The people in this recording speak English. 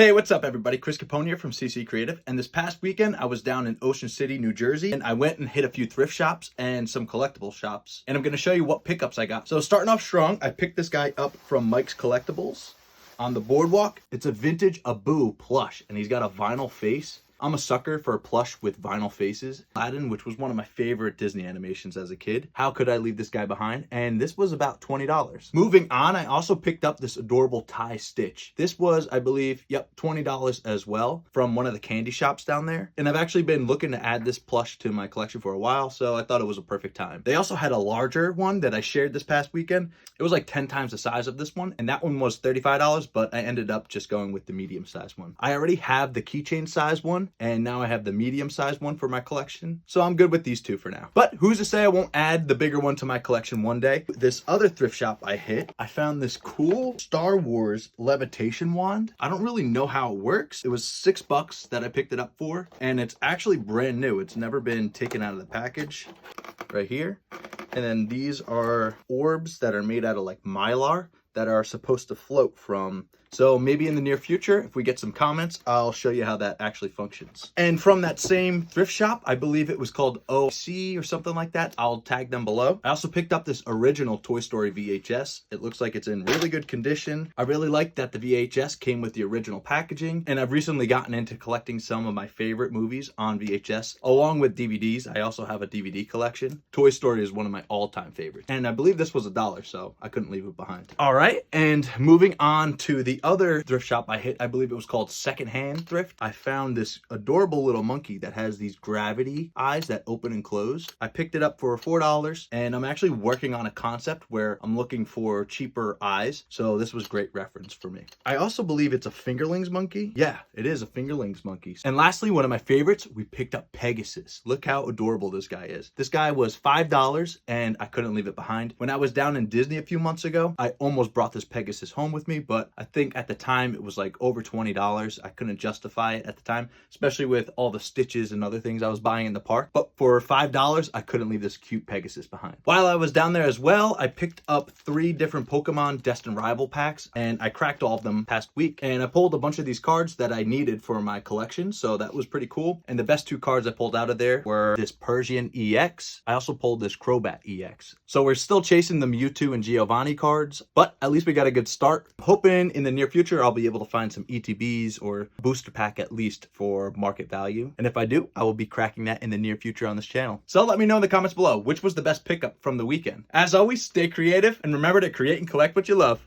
Hey, what's up everybody? Chris Capone here from CC Creative, and this past weekend I was down in Ocean City, New Jersey, and I went and hit a few thrift shops and some collectible shops, and I'm going to show you what pickups I got. So starting off strong, I picked this guy up from Mike's Collectibles on the boardwalk. It's a vintage Abu plush, and he's got a vinyl face. I'm a sucker for a plush with vinyl faces. Aladdin, which was one of my favorite Disney animations as a kid. How could I leave this guy behind? And this was about $20. Moving on, I also picked up this adorable tie stitch. This was, I believe, $20 as well from one of the candy shops down there. And I've actually been looking to add this plush to my collection for a while, so I thought it was a perfect time. They also had a larger one that I shared this past weekend. It was like 10 times the size of this one, and that one was $35, but I ended up just going with the medium size one. I already have the keychain size one, and now I have the medium sized one for my collection, so I'm good with these two for now. But who's to say I won't add the bigger one to my collection one day? This other thrift shop I hit, I found this cool Star Wars levitation wand. I don't really know how it works. It was $6 that I picked it up for, and it's actually brand new. It's never been taken out of the package. Right here. And then these are orbs that are made out of like mylar that are supposed to float from. So maybe in the near future, if we get some comments, I'll show you how that actually functions. And from that same thrift shop, I believe it was called OC or something like that. I'll tag them below. I also picked up this original Toy Story VHS. It looks like it's in really good condition. I really like that the VHS came with the original packaging, and I've recently gotten into collecting some of my favorite movies on VHS, along with DVDs. I also have a DVD collection. Toy Story is one of my all-time favorites. And I believe this was $1, so I couldn't leave it behind. All right, and moving on to the other thrift shop I hit, I believe it was called Secondhand Thrift. I found this adorable little monkey that has these gravity eyes that open and close. I picked it up for $4, and I'm actually working on a concept where I'm looking for cheaper eyes, so this was great reference for me. I also believe it's a fingerlings monkey. Yeah, it is a fingerlings monkey. And lastly, one of my favorites, we picked up Pegasus. Look how adorable this guy is. This guy was $5, and I couldn't leave it behind. When I was down in Disney a few months ago, I almost brought this Pegasus home with me, but I think at the time it was like over $20. I couldn't justify it at the time, especially with all the stitches and other things I was buying in the park. But for $5, I couldn't leave this cute Pegasus behind. While I was down there as well, I picked up 3 different Pokemon Destined Rival packs, and I cracked all of them past week. And I pulled a bunch of these cards that I needed for my collection, so that was pretty cool. And the best 2 cards I pulled out of there were this Persian EX. I also pulled this Crobat EX. So we're still chasing the Mewtwo and Giovanni cards, but at least we got a good start. Hoping in the near future I'll be able to find some ETBs or booster pack at least for market value. And if I do, I will be cracking that in the near future on this channel. So let me know in the comments below, which was the best pickup from the weekend. As always, stay creative and remember to create and collect what you love.